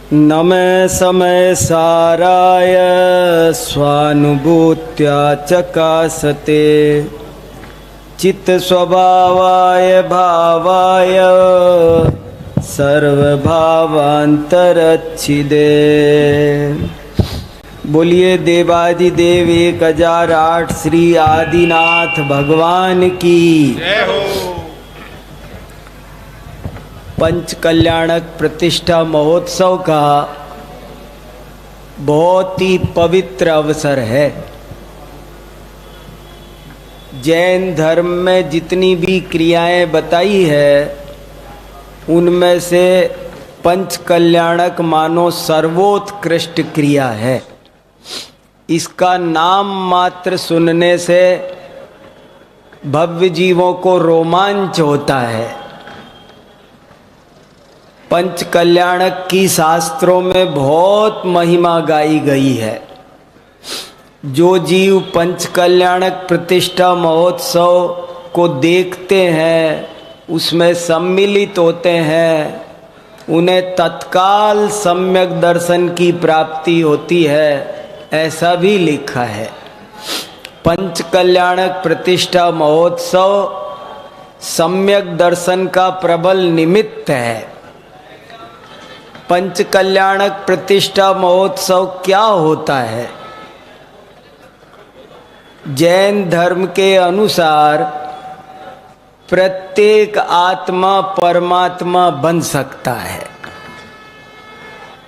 न मे समय साराय स्वानुभूत्या चकासते चित्त स्वभावाय भावाय सर्वभावांतरच्छिदे। बोलिए देवादिदेव 1008 श्री आदिनाथ भगवान की जय हो। पंच कल्याणक प्रतिष्ठा महोत्सव का बहुत ही पवित्र अवसर है। जैन धर्म में जितनी भी क्रियाएं बताई है उनमें से पंच कल्याणक मानो सर्वोत्कृष्ट क्रिया है। इसका नाम मात्र सुनने से भव्य जीवों को रोमांच होता है। पंच कल्याणक की शास्त्रों में बहुत महिमा गाई गई है। जो जीव पंच कल्याणक प्रतिष्ठा महोत्सव को देखते हैं, उसमें सम्मिलित होते हैं, उन्हें तत्काल सम्यक दर्शन की प्राप्ति होती है, ऐसा भी लिखा है। पंच कल्याणक प्रतिष्ठा महोत्सव सम्यक दर्शन का प्रबल निमित्त है। पंच कल्याणक प्रतिष्ठा महोत्सव क्या होता है? जैन धर्म के अनुसार प्रत्येक आत्मा परमात्मा बन सकता है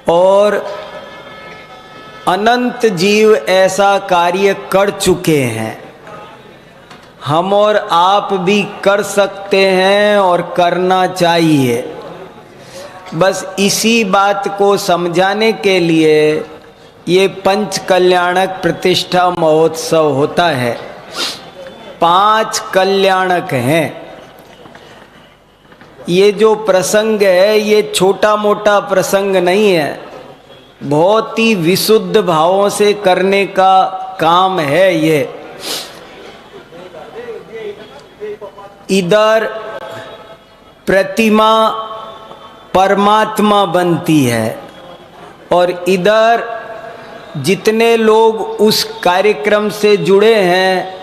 और अनंत जीव ऐसा कार्य कर चुके हैं। हम और आप भी कर सकते हैं और करना चाहिए। बस इसी बात को समझाने के लिए ये पंच कल्याणक प्रतिष्ठा महोत्सव होता है। 5 कल्याणक हैं। ये जो प्रसंग है ये छोटा मोटा प्रसंग नहीं है, बहुत ही विशुद्ध भावों से करने का काम है। ये इधर प्रतिमा परमात्मा बनती है और इधर जितने लोग उस कार्यक्रम से जुड़े हैं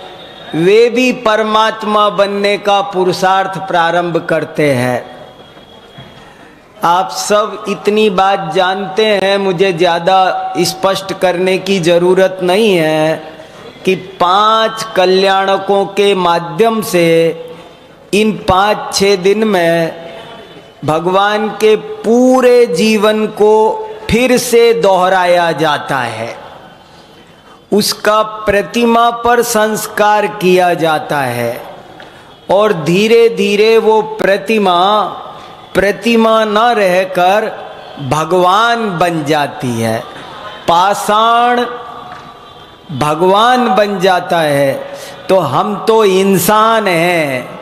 वे भी परमात्मा बनने का पुरुषार्थ प्रारंभ करते हैं। आप सब इतनी बात जानते हैं, मुझे ज़्यादा स्पष्ट करने की ज़रूरत नहीं है कि 5 कल्याणकों के माध्यम से इन 5-6 दिन में भगवान के पूरे जीवन को फिर से दोहराया जाता है। उसका प्रतिमा पर संस्कार किया जाता है और धीरे धीरे वो प्रतिमा न रहकर भगवान बन जाती है। पाषाण भगवान बन जाता है। तो हम तो इंसान हैं,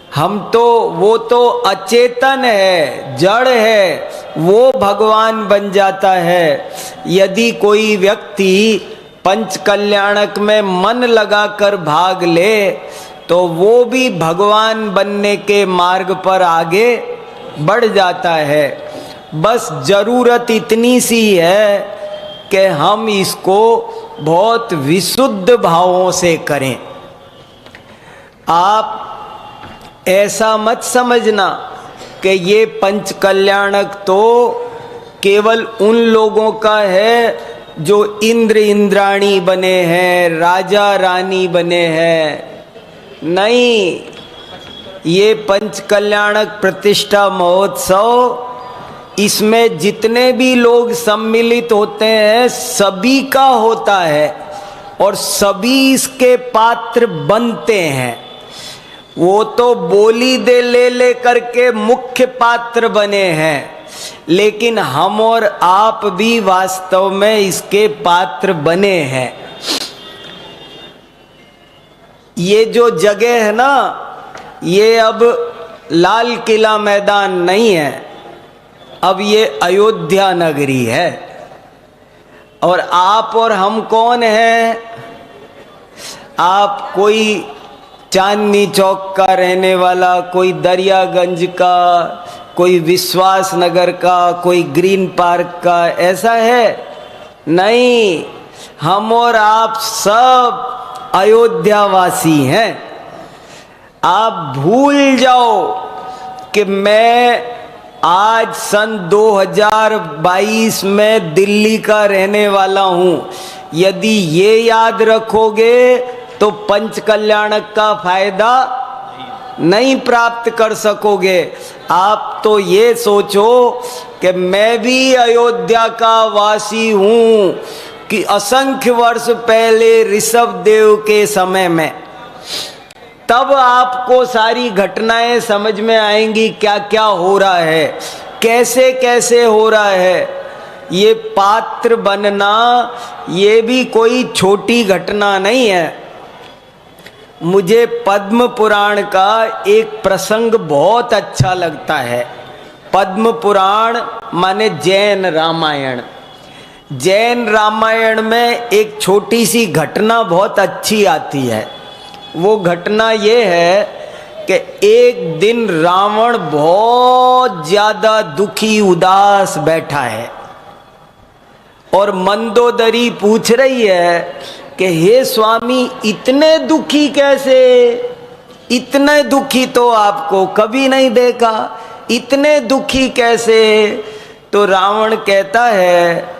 वो तो अचेतन है, जड़ है, वो भगवान बन जाता है। यदि कोई व्यक्ति पंच कल्याणक में मन लगाकर भाग ले तो वो भी भगवान बनने के मार्ग पर आगे बढ़ जाता है। बस जरूरत इतनी सी है कि हम इसको बहुत विशुद्ध भावों से करें। आप ऐसा मत समझना कि ये पंच कल्याणक तो केवल उन लोगों का है जो इंद्र इंद्राणी बने हैं, राजा रानी बने हैं। नहीं, ये पंच कल्याणक प्रतिष्ठा महोत्सव इसमें जितने भी लोग सम्मिलित होते हैं सभी का होता है और सभी इसके पात्र बनते हैं। वो तो बोली दे ले करके मुख्य पात्र बने हैं, लेकिन हम और आप भी वास्तव में इसके पात्र बने हैं। ये जो जगह है ना, ये अब लाल किला मैदान नहीं है, अब ये अयोध्या नगरी है। और आप और हम कौन हैं? आप कोई चांदनी चौक का रहने वाला, कोई दरियागंज का, कोई विश्वास नगर का, कोई ग्रीन पार्क का, ऐसा है नहीं। हम और आप सब अयोध्यावासी हैं। आप भूल जाओ कि मैं आज सन 2022 में दिल्ली का रहने वाला हूं। यदि ये याद रखोगे तो पंचकल्याणक का फायदा नहीं प्राप्त कर सकोगे। आप तो ये सोचो कि मैं भी अयोध्या का वासी हूं कि असंख्य वर्ष पहले ऋषभ देव के समय में, तब आपको सारी घटनाएं समझ में आएंगी क्या क्या हो रहा है, कैसे कैसे हो रहा है। ये पात्र बनना ये भी कोई छोटी घटना नहीं है। मुझे पद्म पुराण का एक प्रसंग बहुत अच्छा लगता है। पद्म पुराण माने जैन रामायण। जैन रामायण में एक छोटी सी घटना बहुत अच्छी आती है। वो घटना ये है कि एक दिन रावण बहुत ज्यादा दुखी उदास बैठा है और मंदोदरी पूछ रही है कि हे स्वामी इतने दुखी कैसे, इतने दुखी तो आपको कभी नहीं देखा, इतने दुखी कैसे। तो रावण कहता है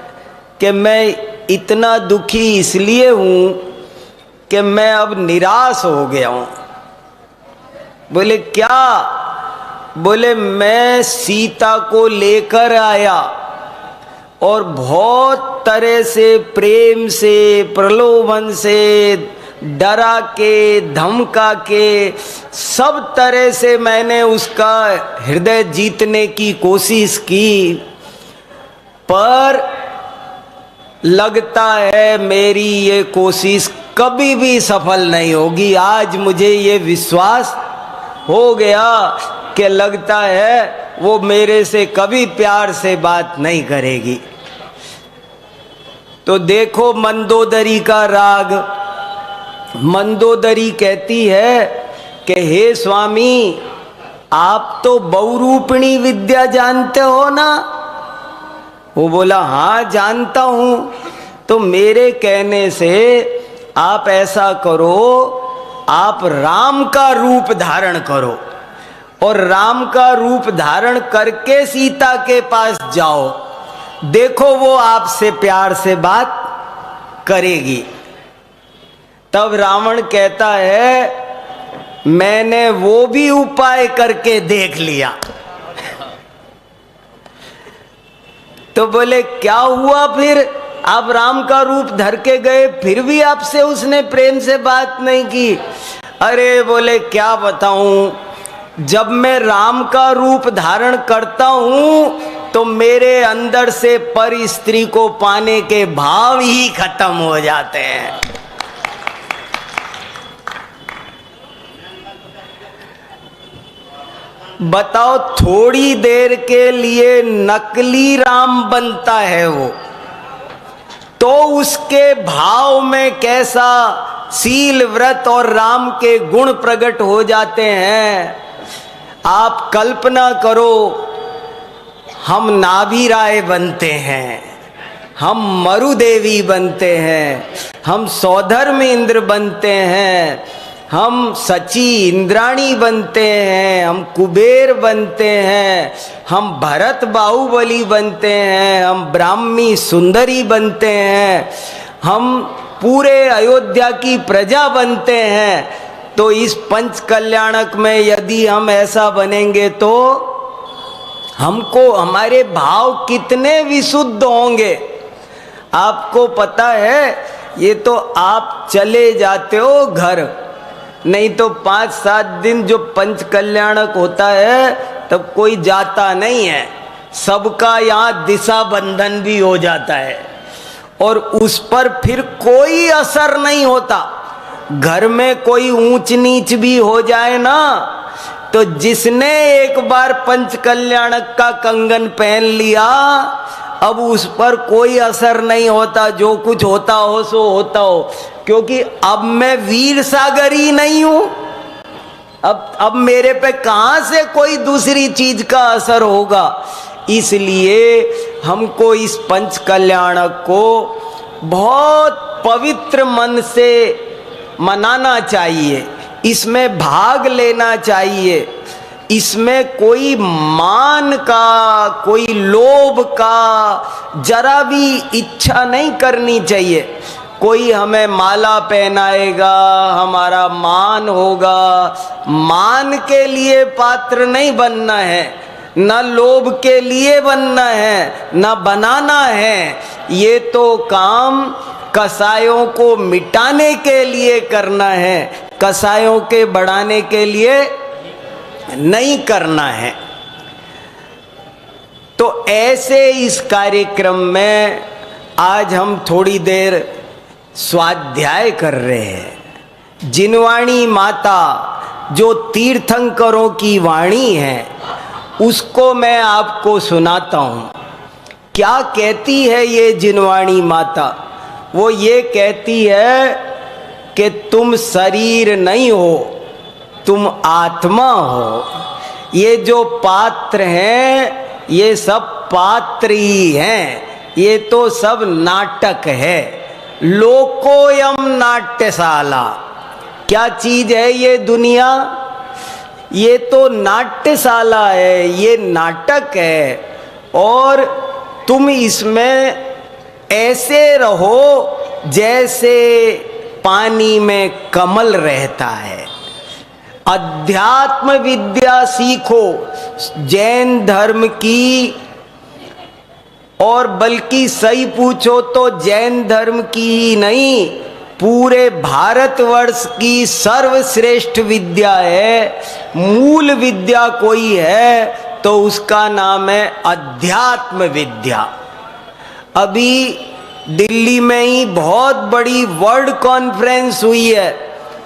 कि मैं इतना दुखी इसलिए हूं कि मैं अब निराश हो गया हूं। बोले क्या? बोले मैं सीता को लेकर आया और बहुत तरह से प्रेम से, प्रलोभन से, डरा के, धमका के, सब तरह से मैंने उसका हृदय जीतने की कोशिश की, पर लगता है मेरी ये कोशिश कभी भी सफल नहीं होगी। आज मुझे ये विश्वास हो गया कि लगता है वो मेरे से कभी प्यार से बात नहीं करेगी। तो देखो मंदोदरी का राग। मंदोदरी कहती है कि हे स्वामी आप तो बहुरूपिणी विद्या जानते हो ना? वो बोला हाँ जानता हूं। तो मेरे कहने से आप ऐसा करो, आप राम का रूप धारण करो और राम का रूप धारण करके सीता के पास जाओ, देखो वो आपसे प्यार से बात करेगी। तब रावण कहता है मैंने वो भी उपाय करके देख लिया। तो बोले क्या हुआ फिर? आप राम का रूप धर के गए फिर भी आपसे उसने प्रेम से बात नहीं की? अरे बोले क्या बताऊं, जब मैं राम का रूप धारण करता हूं तो मेरे अंदर से पर स्त्री को पाने के भाव ही खत्म हो जाते हैं। बताओ थोड़ी देर के लिए नकली राम बनता है वो, तो उसके भाव में कैसा शील, व्रत और राम के गुण प्रकट हो जाते हैं। आप कल्पना करो हम नाभि राय बनते हैं, हम मरुदेवी बनते हैं, हम सौधर्म इंद्र बनते हैं, हम सची इंद्राणी बनते हैं, हम कुबेर बनते हैं, हम भरत बाहुबली बनते हैं, हम ब्राह्मी सुंदरी बनते हैं, हम पूरे अयोध्या की प्रजा बनते हैं। तो इस पंच कल्याणक में यदि हम ऐसा बनेंगे तो हमको हमारे भाव कितने विशुद्ध होंगे। आपको पता है ये तो आप चले जाते हो घर, नहीं तो 5-7 दिन जो पंच कल्याणक होता है तब कोई जाता नहीं है। सबका यहाँ दिशा बंधन भी हो जाता है और उस पर फिर कोई असर नहीं होता। घर में कोई ऊंच नीच भी हो जाए ना, तो जिसने एक बार पंच कल्याणक का कंगन पहन लिया अब उस पर कोई असर नहीं होता। जो कुछ होता हो सो होता हो, क्योंकि अब मैं वीर सागर ही नहीं हूं, अब मेरे पे कहां से कोई दूसरी चीज का असर होगा। इसलिए हमको इस पंच कल्याणक को बहुत पवित्र मन से मनाना चाहिए, इसमें भाग लेना चाहिए। इसमें कोई मान का, कोई लोभ का जरा भी इच्छा नहीं करनी चाहिए। कोई हमें माला पहनाएगा, हमारा मान होगा, मान के लिए पात्र नहीं बनना है, न लोभ के लिए बनना है, न बनाना है। ये तो काम कसायों को मिटाने के लिए करना है, कसायों के बढ़ाने के लिए नहीं करना है। तो ऐसे इस कार्यक्रम में आज हम थोड़ी देर स्वाध्याय कर रहे हैं। जिनवाणी माता जो तीर्थंकरों की वाणी है, उसको मैं आपको सुनाता हूँ। क्या कहती है ये जिनवाणी माता? वो ये कहती है कि तुम शरीर नहीं हो, तुम आत्मा हो। ये जो पात्र हैं, ये सब पात्र ही हैं, ये तो सब नाटक है। लोकोयम नाट्यशाला, क्या चीज है ये दुनिया? ये तो नाट्यशाला है, ये नाटक है। और तुम इसमें ऐसे रहो जैसे पानी में कमल रहता है। अध्यात्म विद्या सीखो, जैन धर्म की, और बल्कि सही पूछो तो जैन धर्म की ही नहीं, पूरे भारतवर्ष की सर्वश्रेष्ठ विद्या है। मूल विद्या कोई है तो उसका नाम है अध्यात्म विद्या। अभी दिल्ली में ही बहुत बड़ी वर्ल्ड कॉन्फ्रेंस हुई है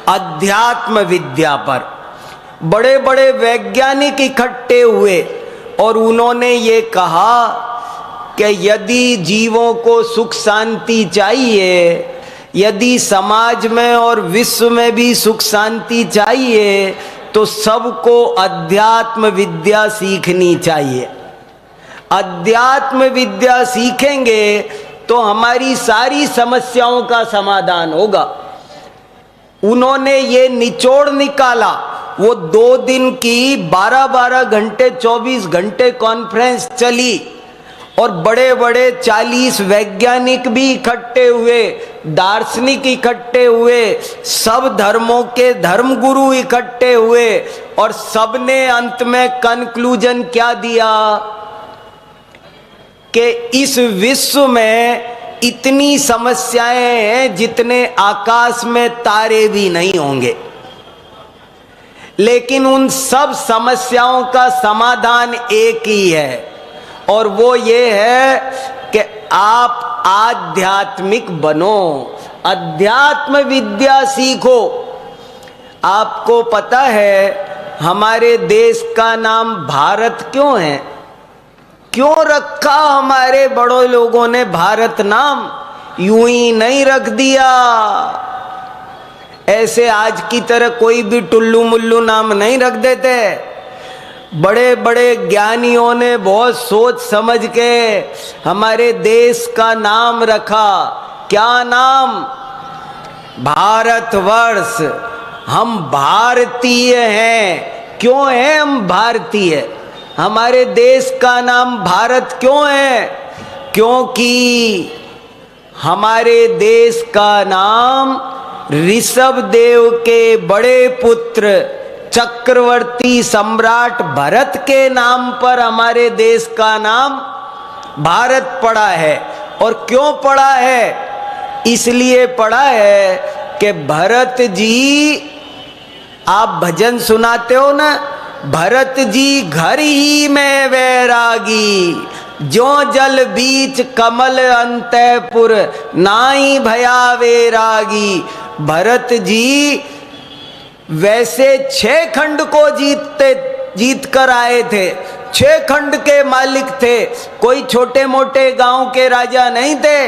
अध्यात्म विद्या पर। बड़े बड़े वैज्ञानिक इकट्ठे हुए और उन्होंने ये कहा कि यदि जीवों को सुख शांति चाहिए, यदि समाज में और विश्व में भी सुख शांति चाहिए, तो सबको अध्यात्म विद्या सीखनी चाहिए। अध्यात्म विद्या सीखेंगे तो हमारी सारी समस्याओं का समाधान होगा। उन्होंने ये निचोड़ निकाला। वो 2 दिन की 12-12 घंटे 24 घंटे कॉन्फ्रेंस चली और बड़े बड़े 40 वैज्ञानिक भी इकट्ठे हुए, दार्शनिक इकट्ठे हुए, सब धर्मों के धर्मगुरु इकट्ठे हुए, और सबने अंत में कंक्लूजन क्या दिया कि इस विश्व में इतनी समस्याएं हैं जितने आकाश में तारे भी नहीं होंगे। लेकिन उन सब समस्याओं का समाधान एक ही है, और वो ये है कि आप आध्यात्मिक बनो, अध्यात्म विद्या सीखो। आपको पता है हमारे देश का नाम भारत क्यों है? क्यों रखा हमारे बड़ों लोगों ने भारत नाम? यूं ही नहीं रख दिया, ऐसे आज की तरह कोई भी टुल्लू मुल्लू नाम नहीं रख देते। बड़े बड़े ज्ञानियों ने बहुत सोच समझ के हमारे देश का नाम रखा। क्या नाम? भारतवर्ष। हम भारतीय हैं। क्यों हैं हम भारतीय? हमारे देश का नाम भारत क्यों है? क्योंकि हमारे देश का नाम ऋषभ देव के बड़े पुत्र चक्रवर्ती सम्राट भरत के नाम पर हमारे देश का नाम भारत पड़ा है। और क्यों पड़ा है? इसलिए पड़ा है कि भरत जी, आप भजन सुनाते हो ना, भरत जी घर ही में वैरागी, जो जल बीच कमल अंतपुर, नाई भया वैरागी। भरत जी वैसे 6 खंड को जीत कर आए थे, 6 खंड के मालिक थे, कोई छोटे मोटे गांव के राजा नहीं थे,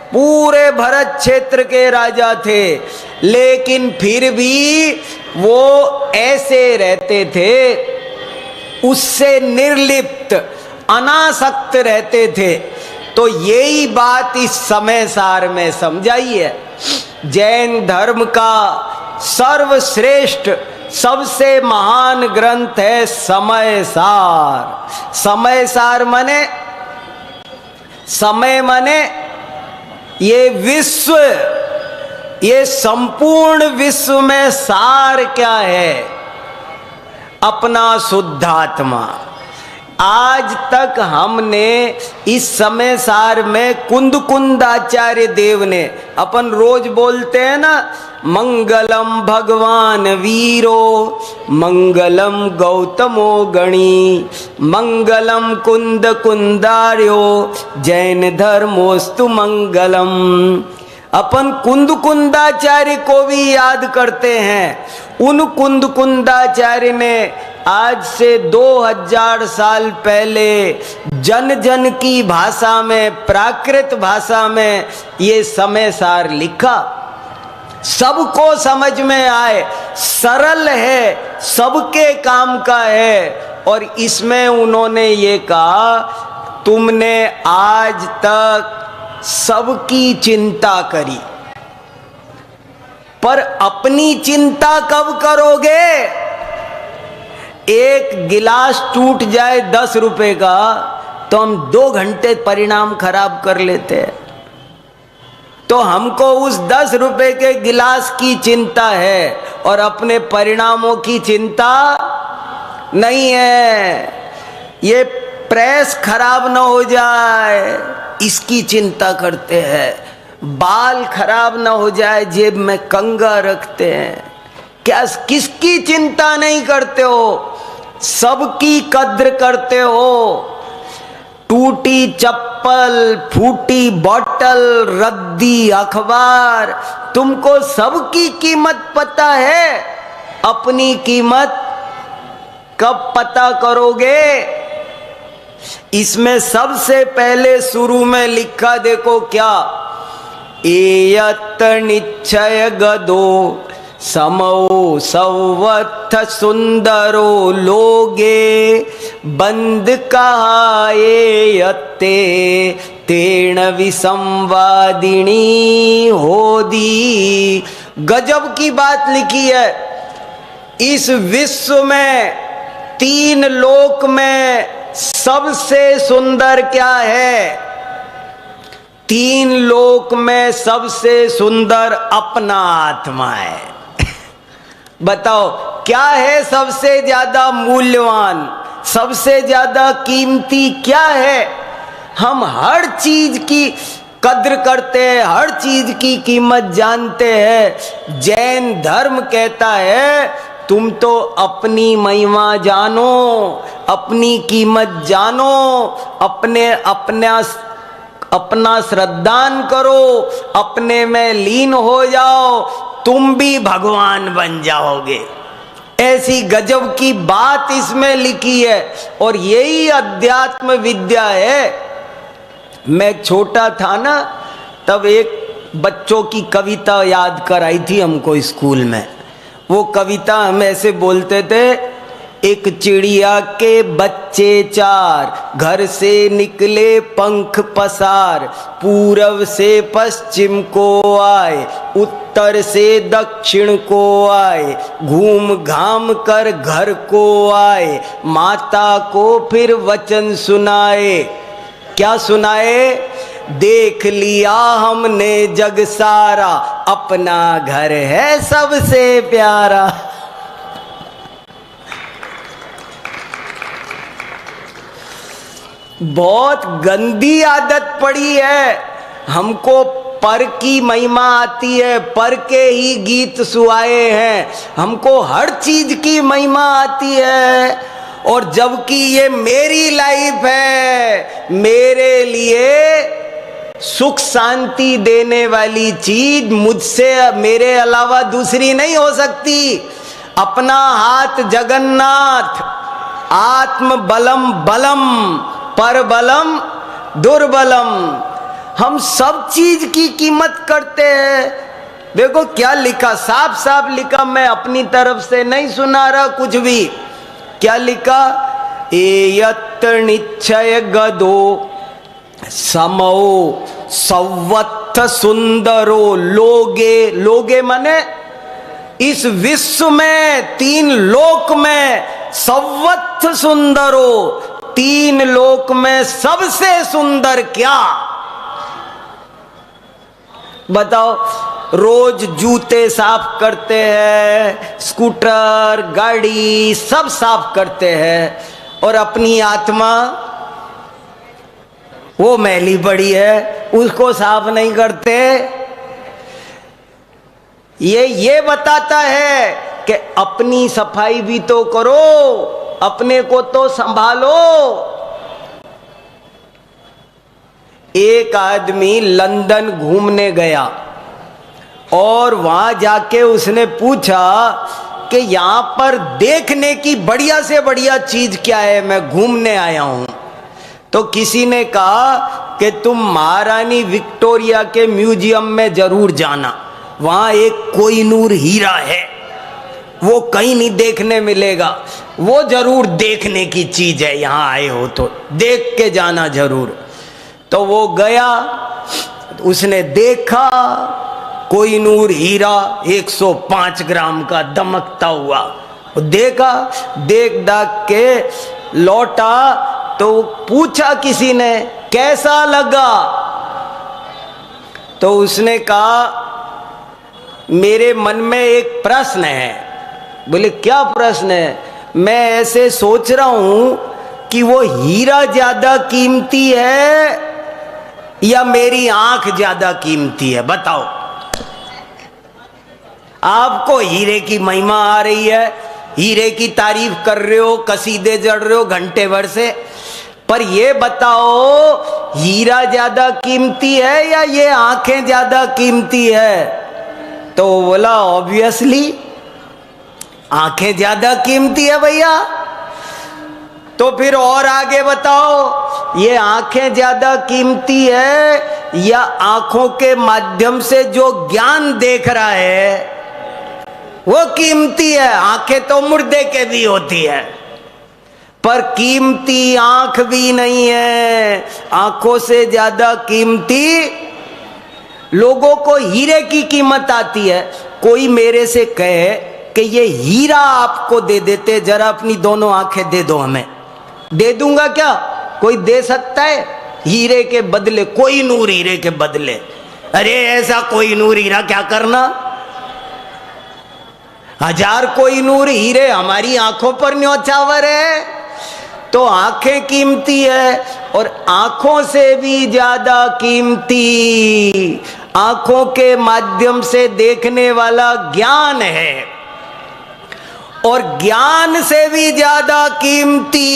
पूरे भरत क्षेत्र के राजा थे। लेकिन फिर भी वो ऐसे रहते थे, उससे निर्लिप्त अनासक्त रहते थे। तो यही बात इस समय सार में समझाई है। जैन धर्म का सर्वश्रेष्ठ सबसे महान ग्रंथ है समय सार। समय सार माने, समय माने ये विश्व, ये संपूर्ण विश्व में सार क्या है? अपना शुद्धात्मा। आज तक हमने इस समय सार में कुंद कुंदाचार्य देव ने, अपन रोज बोलते हैं ना, मंगलम भगवान वीरो, मंगलम गौतमो गणी, मंगलम कुंद कुंदार्यो, जैन धर्मोस्तु मंगलम। अपन कुंद कुंदाचार्य को भी याद करते हैं। उन कुंद कुंदाचार्य ने आज से 2000 साल पहले जन जन की भाषा में, प्राकृत भाषा में ये समय सार लिखा, सबको समझ में आए, सरल है, सबके काम का है। और इसमें उन्होंने ये कहा, तुमने आज तक सबकी चिंता करी, पर अपनी चिंता कब करोगे? एक गिलास टूट जाए 10 रुपए का तो हम 2 घंटे परिणाम खराब कर लेते हैं। तो हमको उस 10 रुपए के गिलास की चिंता है और अपने परिणामों की चिंता नहीं है। ये प्रेस खराब ना हो जाए इसकी चिंता करते हैं, बाल खराब ना हो जाए जेब में कंगा रखते हैं। क्या किसकी चिंता नहीं करते हो? सबकी कद्र करते हो। टूटी चप्पल, फूटी बोतल, रद्दी अखबार, तुमको सबकी कीमत पता है, अपनी कीमत कब पता करोगे? इसमें सबसे पहले शुरू में लिखा देखो क्या, एयत निश्चय गदो समो सौवत्थ सुंदरो लोगे, बंद कहाए यत्ते तेण विसंवादिनी होदी। गजब की बात लिखी है। इस विश्व में 3 लोक में सबसे सुंदर क्या है? 3 लोक में सबसे सुंदर अपना आत्मा है। बताओ क्या है सबसे ज्यादा मूल्यवान, सबसे ज्यादा कीमती क्या है? हम हर चीज की कद्र करते हैं, हर चीज की कीमत जानते हैं। जैन धर्म कहता है तुम तो अपनी महिमा जानो, अपनी कीमत जानो, अपना श्रद्धान करो, अपने में लीन हो जाओ, तुम भी भगवान बन जाओगे। ऐसी गजब की बात इसमें लिखी है और यही अध्यात्म विद्या है। मैं छोटा था ना, तब एक बच्चों की कविता याद कराई थी हमको स्कूल में। वो कविता हम ऐसे बोलते थे, एक चिड़िया के बच्चे 4, घर से निकले पंख पसार, पूरब से पश्चिम को आए, उत्तर से दक्षिण को आए, घूम घाम कर घर को आए, माता को फिर वचन सुनाए। क्या सुनाए? देख लिया हमने जग सारा, अपना घर है सबसे प्यारा। बहुत गंदी आदत पड़ी है हमको। पर की महिमा आती है, पर के ही गीत सुहाए हैं। हमको हर चीज की महिमा आती है, और जबकि ये मेरी लाइफ है, मेरे लिए सुख शांति देने वाली चीज मुझसे, मेरे अलावा दूसरी नहीं हो सकती। अपना हाथ जगन्नाथ, आत्म बलम बलम, पर बलम दुर्बलम। हम सब चीज की कीमत करते हैं। देखो क्या लिखा, साफ साफ लिखा, मैं अपनी तरफ से नहीं सुना रहा कुछ भी। क्या लिखा? एयत्र निश्चय गदो समो सवत्थ सुंदरो लोगे। लोगे माने इस विश्व में, 3 लोक में, सवत्थ सुंदरो, 3 लोक में सबसे सुंदर क्या? बताओ। रोज जूते साफ करते हैं, स्कूटर, गाड़ी सब साफ करते हैं, और अपनी आत्मा वो मैली पड़ी है, उसको साफ नहीं करते। ये बताता है कि अपनी सफाई भी तो करो, अपने को तो संभालो। एक आदमी लंदन घूमने गया और वहां जाके उसने पूछा कि यहां पर देखने की बढ़िया से बढ़िया चीज क्या है, मैं घूमने आया हूं। तो किसी ने कहा कि तुम महारानी विक्टोरिया के म्यूजियम में जरूर जाना, वहां एक कोहिनूर हीरा है, वो कहीं नहीं देखने मिलेगा, वो जरूर देखने की चीज है, यहां आए हो तो देख के जाना जरूर। तो वो गया, उसने देखा कोहिनूर हीरा 105 ग्राम का दमकता हुआ, देखा, देख दाख के लौटा। तो पूछा किसी ने कैसा लगा, तो उसने कहा मेरे मन में एक प्रश्न है। बोले क्या प्रश्न है? मैं ऐसे सोच रहा हूं कि वो हीरा ज्यादा कीमती है या मेरी आंख ज्यादा कीमती है, बताओ। आपको हीरे की महिमा आ रही है, हीरे की तारीफ कर रहे हो, कसीदे जड़ रहे हो घंटे भर से, पर ये बताओ हीरा ज्यादा कीमती है या ये आंखें ज्यादा कीमती है? तो बोला ऑब्वियसली आंखें ज्यादा कीमती है भैया। तो फिर और आगे बताओ, ये आंखें ज्यादा कीमती है या आंखों के माध्यम से जो ज्ञान देख रहा है वो कीमती है? आंखें तो मुर्दे के भी होती है, पर कीमती आंख भी नहीं है, आंखों से ज्यादा कीमती लोगों को हीरे की कीमत आती है। कोई मेरे से कहे कि ये हीरा आपको दे देते, जरा अपनी दोनों आंखें दे दो हमें, दे दूंगा क्या? कोई दे सकता है हीरे के बदले, कोहिनूर हीरे के बदले? अरे ऐसा कोहिनूर हीरा क्या करना, 1000 कोहिनूर हीरे हमारी आंखों पर न्योछावर है। तो आंखें कीमती है, और आंखों से भी ज्यादा कीमती आंखों के माध्यम से देखने वाला ज्ञान है, और ज्ञान से भी ज्यादा कीमती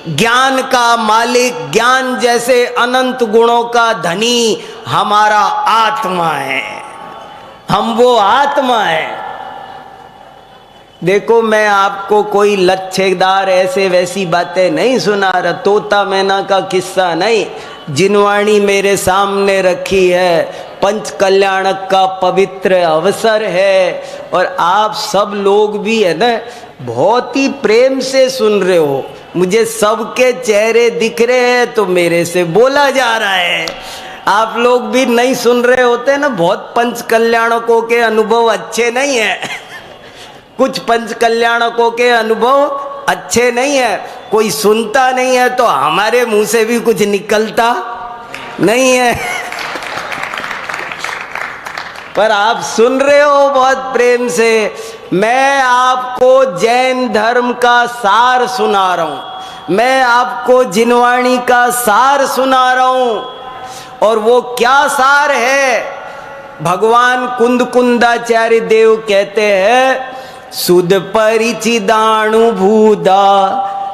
ज्ञान का मालिक, ज्ञान जैसे अनंत गुणों का धनी हमारा आत्मा है। हम वो आत्मा है। देखो मैं आपको कोई लच्छेदार ऐसे वैसी बातें नहीं सुना रहा, तोता मैना का किस्सा नहीं। जिनवाणी मेरे सामने रखी है, पंच कल्याणक का पवित्र अवसर है, और आप सब लोग भी है ना बहुत ही प्रेम से सुन रहे हो। मुझे सबके चेहरे दिख रहे हैं तो मेरे से बोला जा रहा है। आप लोग भी नहीं सुन रहे होते ना, बहुत पंच कल्याणकों के अनुभव अच्छे नहीं है। कुछ पंच कल्याणकों के अनुभव अच्छे नहीं है, कोई सुनता नहीं है तो हमारे मुंह से भी कुछ निकलता नहीं है। पर आप सुन रहे हो बहुत प्रेम से। मैं आपको जैन धर्म का सार सुना रहा हूं, मैं आपको जिनवाणी का सार सुना रहा हूं। और वो क्या सार है? भगवान कुंदकुंदाचार्य देव कहते हैं, सुद परिचिदानुभूदा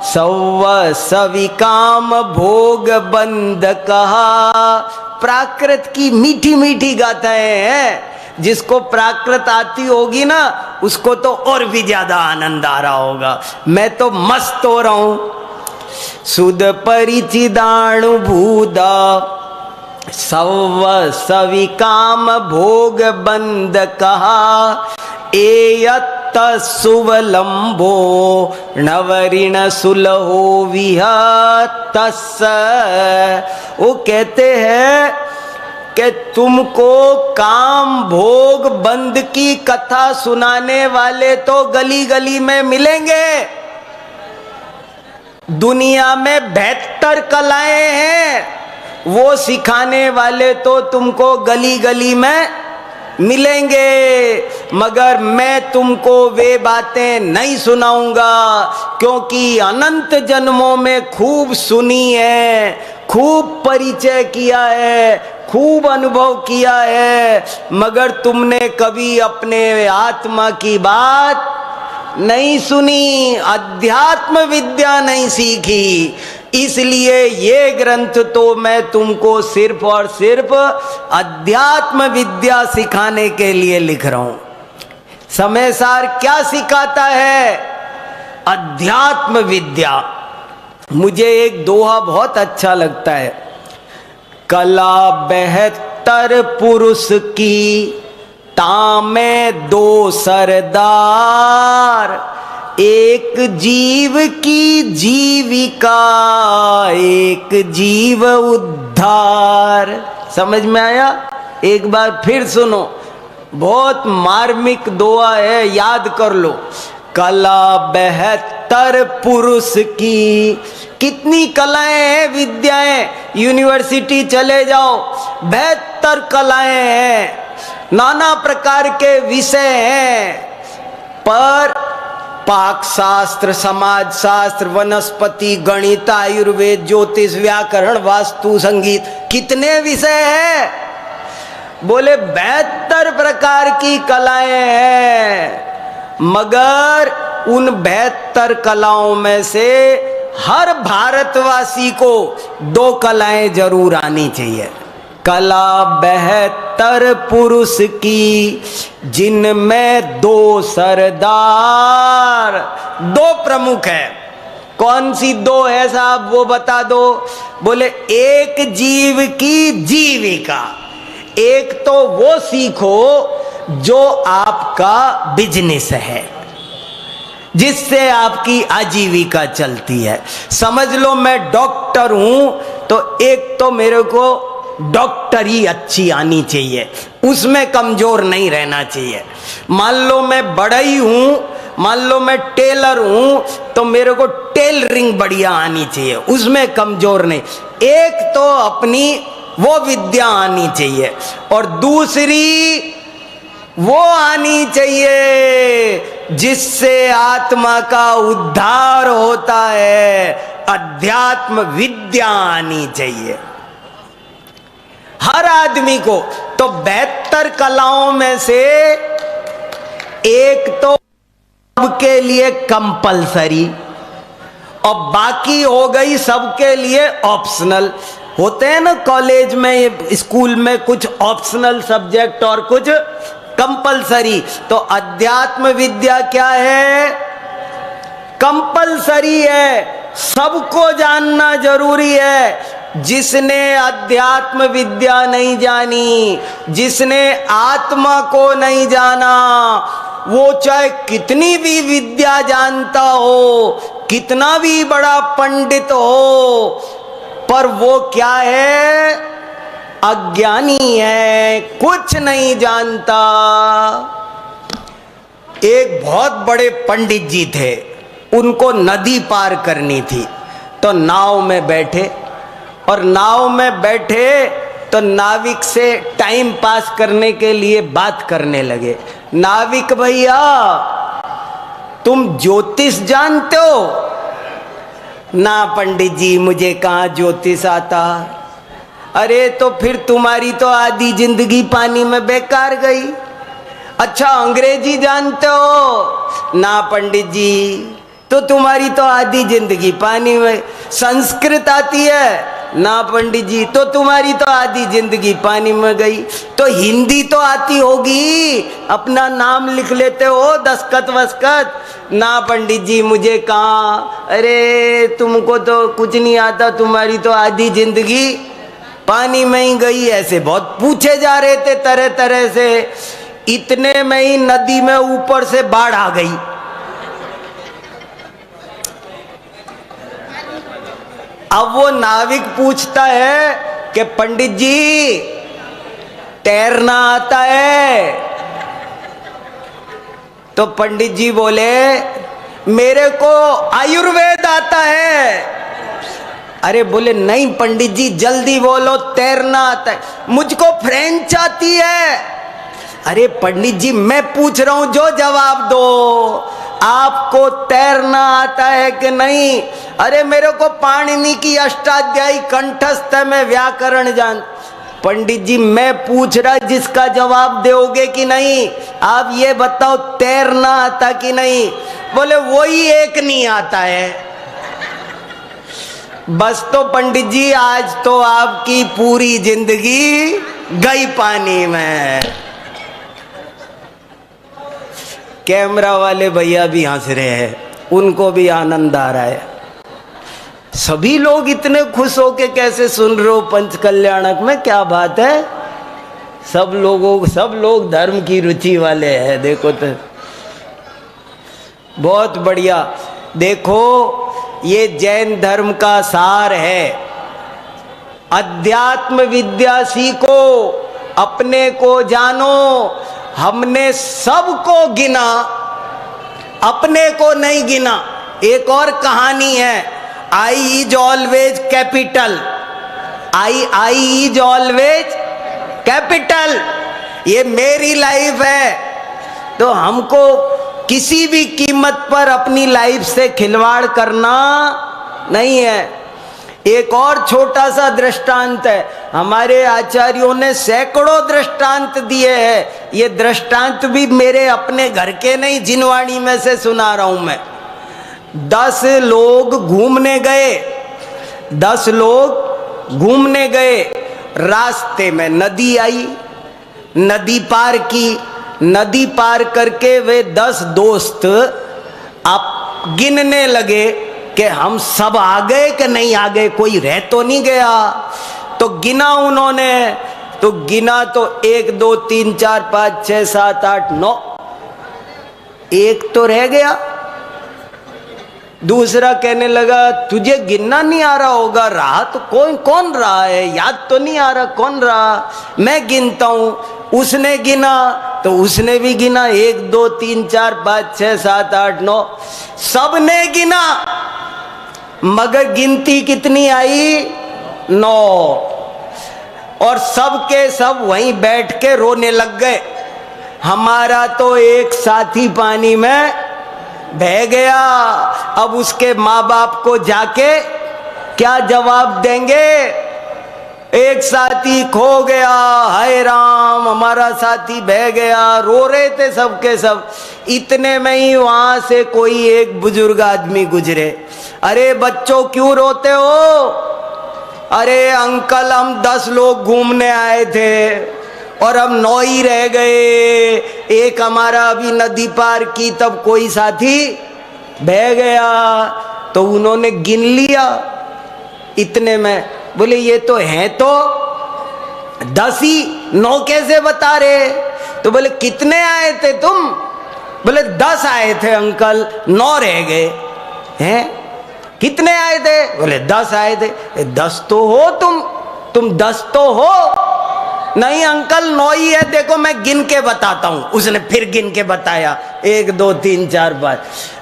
सव सविकाम भोग बंद कहा। प्राकृत की मीठी मीठी गाथाएं हैं, जिसको प्राकृत आती होगी ना उसको तो और भी ज्यादा आनंद आ रहा होगा। मैं तो मस्त हो रहा हूं। सुद परिचिदानुभूदा सव सविकाम भोग बंद कहा, एयत सुवलंबो नवरिण सुलहो विहतस। वो कहते हैं कि तुमको काम भोग बंद की कथा सुनाने वाले तो गली गली में मिलेंगे। दुनिया में 72 कलाएं हैं, वो सिखाने वाले तो तुमको गली गली में मिलेंगे, मगर मैं तुमको वे बातें नहीं सुनाऊंगा, क्योंकि अनंत जन्मों में खूब सुनी है, खूब परिचय किया है, खूब अनुभव किया है, मगर तुमने कभी अपने आत्मा की बात नहीं सुनी, अध्यात्म विद्या नहीं सीखी। इसलिए ये ग्रंथ तो मैं तुमको सिर्फ और सिर्फ अध्यात्म विद्या सिखाने के लिए लिख रहा हूं। समय सार क्या सिखाता है? अध्यात्म विद्या। मुझे एक दोहा बहुत अच्छा लगता है, कला 72 पुरुष की तामे 2 सरदार, एक जीव की जीविका एक जीव उद्धार। समझ में आया? एक बार फिर सुनो, बहुत मार्मिक दोहा है, याद कर लो। कला 72 पुरुष की, कितनी कलाएं हैं, विद्याएं, यूनिवर्सिटी चले जाओ 72 कलाएं हैं, नाना प्रकार के विषय हैं, पर पाक शास्त्र, समाज शास्त्र, वनस्पति, गणित, आयुर्वेद, ज्योतिष, व्याकरण, वास्तु, संगीत, कितने विषय हैं? बोले 72 प्रकार की कलाएं हैं, मगर उन 72 कलाओं में से हर भारतवासी को 2 कलाएं जरूर आनी चाहिए। कला 72 पुरुष की, जिनमें 2 सरदार, 2 प्रमुख है। कौन सी 2 है साहब, वो बता दो। बोले एक जीव की जीविका, एक तो वो सीखो जो आपका बिजनेस है, जिससे आपकी आजीविका चलती है। समझ लो मैं डॉक्टर हूं, तो एक तो मेरे को डॉक्टरी अच्छी आनी चाहिए, उसमें कमजोर नहीं रहना चाहिए। मान लो मैं बढ़ई हूं, मान लो मैं टेलर हूं, तो मेरे को टेलरिंग बढ़िया आनी चाहिए, उसमें कमजोर नहीं। एक तो अपनी वो विद्या आनी चाहिए, और दूसरी वो आनी चाहिए जिससे आत्मा का उद्धार होता है, अध्यात्म विद्या आनी चाहिए हर आदमी को। तो 72 कलाओं में से एक तो सबके लिए कंपलसरी, और बाकी हो गई सबके लिए ऑप्शनल। होते हैं ना कॉलेज में, स्कूल में, कुछ ऑप्शनल सब्जेक्ट और कुछ कंपलसरी। तो अध्यात्म विद्या क्या है? कंपलसरी है, सबको जानना जरूरी है। जिसने अध्यात्म विद्या नहीं जानी, जिसने आत्मा को नहीं जाना, वो चाहे कितनी भी विद्या जानता हो, कितना भी बड़ा पंडित हो, पर वो क्या है? अज्ञानी है, कुछ नहीं जानता। एक बहुत बड़े पंडित जी थे, उनको नदी पार करनी थी, तो नाव में बैठे, और नाव में बैठे तो नाविक से टाइम पास करने के लिए बात करने लगे। नाविक भैया, तुम ज्योतिष जानते हो? ना पंडित जी, मुझे कहाँ ज्योतिष आता। अरे तो फिर तुम्हारी तो आधी जिंदगी पानी में बेकार गई। अच्छा अंग्रेजी जानते हो? ना पंडित जी, तो तुम्हारी तो आधी जिंदगी पानी में। संस्कृत आती है? ना पंडित जी, तो तुम्हारी तो आधी जिंदगी पानी में गई। तो हिंदी तो आती होगी, अपना नाम लिख लेते हो दस्खत वस्खत? ना पंडित जी, मुझे कहाँ। अरे तुमको तो कुछ नहीं आता, तुम्हारी तो आधी जिंदगी पानी में ही गई। ऐसे बहुत पूछे जा रहे थे तरह तरह से। इतने में ही नदी में ऊपर से बाढ़ आ गई। अब वो नाविक पूछता है कि पंडित जी तैरना आता है? तो पंडित जी बोले मेरे को आयुर्वेद आता है। अरे बोले नहीं पंडित जी जल्दी बोलो, तैरना आता है। मुझको फ्रेंच आती है। अरे पंडित जी मैं पूछ रहा हूं, जो जवाब दो, आपको तैरना आता है कि नहीं? अरे मेरे को पाणिनि की अष्टाध्यायी कंठस्थ है, मैं व्याकरण जान। पंडित जी मैं पूछ रहा, जिसका जवाब दोगे कि नहीं? आप ये बताओ तैरना आता कि नहीं? बोले वही एक नहीं आता है। बस तो पंडित जी आज तो आपकी पूरी जिंदगी गई पानी में। कैमरा वाले भैया भी हंस रहे हैं, उनको भी आनंद आ रहा है। सभी लोग इतने खुश होके कैसे सुन रहे हो पंच कल्याणक में, क्या बात है? सब लोग धर्म की रुचि वाले हैं। देखो तो बहुत बढ़िया। देखो ये जैन धर्म का सार है। अध्यात्म विद्या सीखो, अपने को जानो। हमने सबको गिना, अपने को नहीं गिना। एक और कहानी है, I is always capital. I is always capital. ये मेरी लाइफ है, तो हमको किसी भी कीमत पर अपनी लाइफ से खिलवाड़ करना नहीं है। एक और छोटा सा दृष्टांत है, हमारे आचार्यों ने सैकड़ों दृष्टांत दिए हैं। ये दृष्टांत भी मेरे अपने घर के नहीं, जिनवाणी में से सुना रहा हूं मैं। 10 लोग घूमने गए। 10 लोग घूमने गए। रास्ते में नदी आई, नदी पार की। नदी पार करके वे 10 दोस्त अब गिनने लगे कि हम सब आ गए कि नहीं आ गए, कोई रह तो नहीं गया। तो गिना उन्होंने, तो गिना तो 1 2 3 4 5 6 7 8 9, एक तो रह गया। दूसरा कहने लगा तुझे गिनना नहीं आ रहा होगा, रहा तो कौन रहा है, याद तो नहीं आ रहा कौन रहा, मैं गिनता हूं। उसने गिना तो उसने भी गिना, 1 2 3 4 5 6 7 8 9, सबने गिना, मगर गिनती कितनी आई? 9। और सब के सब वहीं बैठ के रोने लग गए। हमारा तो एक साथी पानी में बह गया। अब उसके माँ बाप को जाके क्या जवाब देंगे? एक साथी खो गया, हाय राम हमारा साथी बह गया। रो रहे थे सब के सब। इतने में ही वहां से कोई एक बुजुर्ग आदमी गुजरे। अरे बच्चों क्यों रोते हो? अरे अंकल हम 10 लोग घूमने आए थे और अब 9 ही रह गए। एक हमारा अभी नदी पार की तब कोई साथी बह गया, तो उन्होंने गिन लिया। इतने में बोले ये तो हैं तो 10 ही, 9 कैसे बता रहे? तो बोले कितने आए थे तुम? बोले 10 आए थे अंकल, 9 रह गए। हैं कितने आए थे? बोले 10 आए थे। 10 तो हो तुम 10 तो हो। नहीं अंकल 9 ही है, देखो मैं गिन के बताता हूं। उसने फिर गिन के बताया 1 2 3 4 5।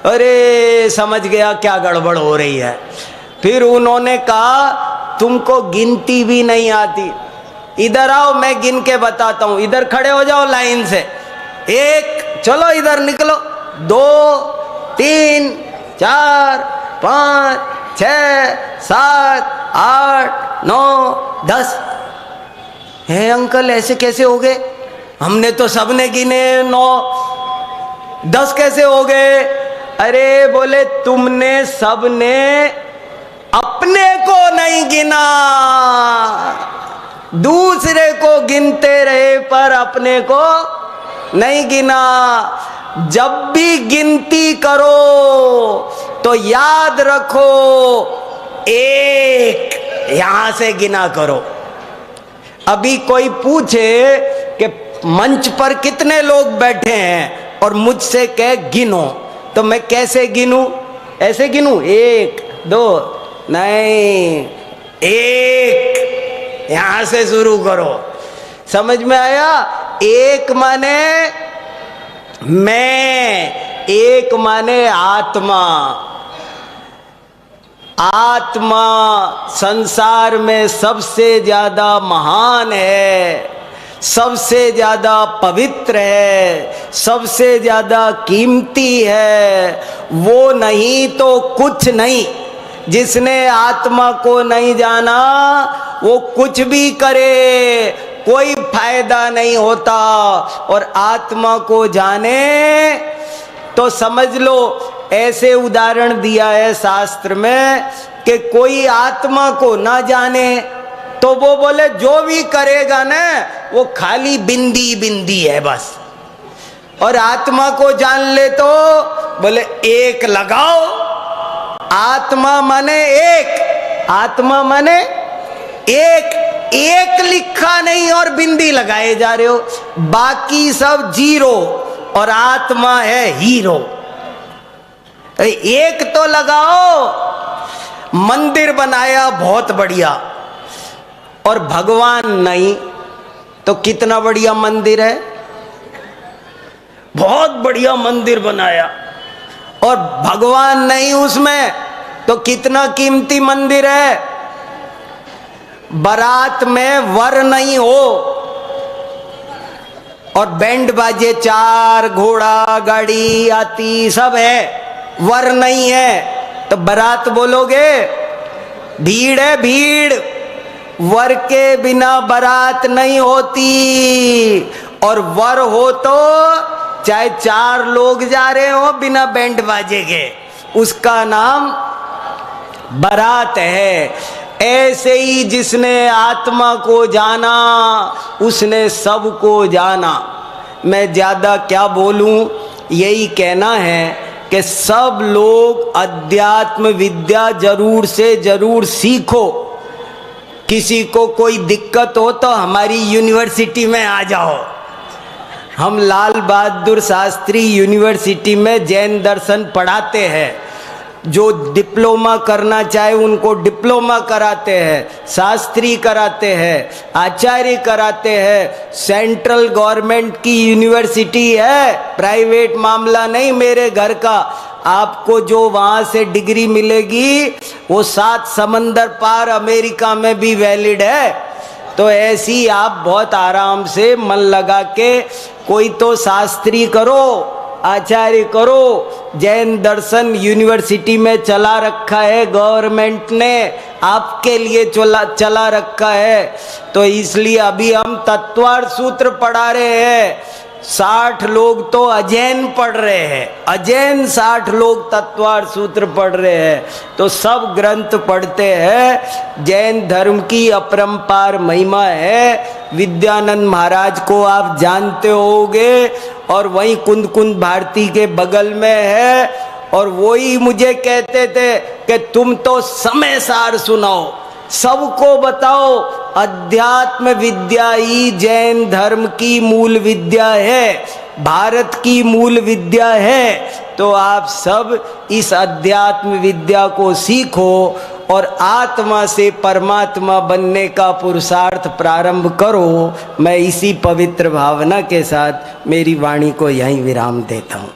अरे समझ गया क्या गड़बड़ हो रही है। फिर उन्होंने कहा तुमको गिनती भी नहीं आती, इधर आओ मैं गिन के बताता हूं। इधर खड़े हो जाओ लाइन से। 1, चलो इधर निकलो, 2 3 4 5 6 7 8 9 10। है अंकल ऐसे कैसे हो गए? हमने तो सबने गिने 9, 10 कैसे हो गए? अरे बोले तुमने सबने अपने को नहीं गिना, दूसरे को गिनते रहे पर अपने को नहीं गिना। जब भी गिनती करो तो याद रखो 1 यहां से गिना करो। अभी कोई पूछे कि मंच पर कितने लोग बैठे हैं और मुझसे कहे गिनो, तो मैं कैसे गिनूं? ऐसे गिनूं 1 2 नहीं, 1 यहां से शुरू करो। समझ में आया? 1 माने मैं, 1 माने आत्मा। आत्मा संसार में सबसे ज्यादा महान है, सबसे ज्यादा पवित्र है, सबसे ज्यादा कीमती है। वो नहीं तो कुछ नहीं। जिसने आत्मा को नहीं जाना वो कुछ भी करे कोई फायदा नहीं होता। और आत्मा को जाने तो समझ लो, ऐसे उदाहरण दिया है शास्त्र में कि कोई आत्मा को ना जाने तो वो बोले जो भी करेगा ना वो खाली बिंदी बिंदी है बस। और आत्मा को जान ले तो बोले 1 लगाओ। आत्मा माने 1, आत्मा माने 1 लिखा नहीं और बिंदी लगाए जा रहे हो, बाकी सब 0 और आत्मा है हीरो। 1 तो लगाओ। मंदिर बनाया बहुत बढ़िया और भगवान नहीं तो कितना बढ़िया मंदिर है। बहुत बढ़िया मंदिर बनाया और भगवान नहीं उसमें तो कितना कीमती मंदिर है। बारात में वर नहीं हो और बैंड बाजे 4 घोड़ा गाड़ी आती सब है, वर नहीं है तो बारात बोलोगे? भीड़ है भीड़। वर के बिना बारात नहीं होती। और वर हो तो चाहे 4 लोग जा रहे हो बिना बैंड बाजे के, उसका नाम बारात है। ऐसे ही जिसने आत्मा को जाना उसने सबको जाना। मैं ज्यादा क्या बोलूं, यही कहना है कि सब लोग अध्यात्म विद्या जरूर से जरूर सीखो। किसी को कोई दिक्कत हो तो हमारी यूनिवर्सिटी में आ जाओ। हम लाल बहादुर शास्त्री यूनिवर्सिटी में जैन दर्शन पढ़ाते हैं। जो डिप्लोमा करना चाहे उनको डिप्लोमा कराते हैं, शास्त्री कराते हैं, आचार्य कराते हैं। सेंट्रल गवर्नमेंट की यूनिवर्सिटी है, प्राइवेट मामला नहीं मेरे घर का। आपको जो वहां से डिग्री मिलेगी वो 7 समंदर पार अमेरिका में भी वैलिड है। तो ऐसी आप बहुत आराम से मन लगा के कोई तो शास्त्री करो, आचार्य करो। जैन दर्शन यूनिवर्सिटी में चला रखा है, गवर्नमेंट ने आपके लिए चला रखा है। तो इसलिए अभी हम तत्वार्थ सूत्र पढ़ा रहे हैं। 60 लोग तो अजैन पढ़ रहे हैं, अजैन 60 लोग तत्वार्थ सूत्र पढ़ रहे हैं। तो सब ग्रंथ पढ़ते हैं। जैन धर्म की अपरंपार महिमा है। विद्यानंद महाराज को आप जानते होंगे और वहीं कुंद कुंद भारती के बगल में है। और वही मुझे कहते थे कि तुम तो समय सार सुनाओ, सबको बताओ। अध्यात्म विद्या ही जैन धर्म की मूल विद्या है, भारत की मूल विद्या है। तो आप सब इस अध्यात्म विद्या को सीखो और आत्मा से परमात्मा बनने का पुरुषार्थ प्रारंभ करो। मैं इसी पवित्र भावना के साथ मेरी वाणी को यहीं विराम देता हूँ।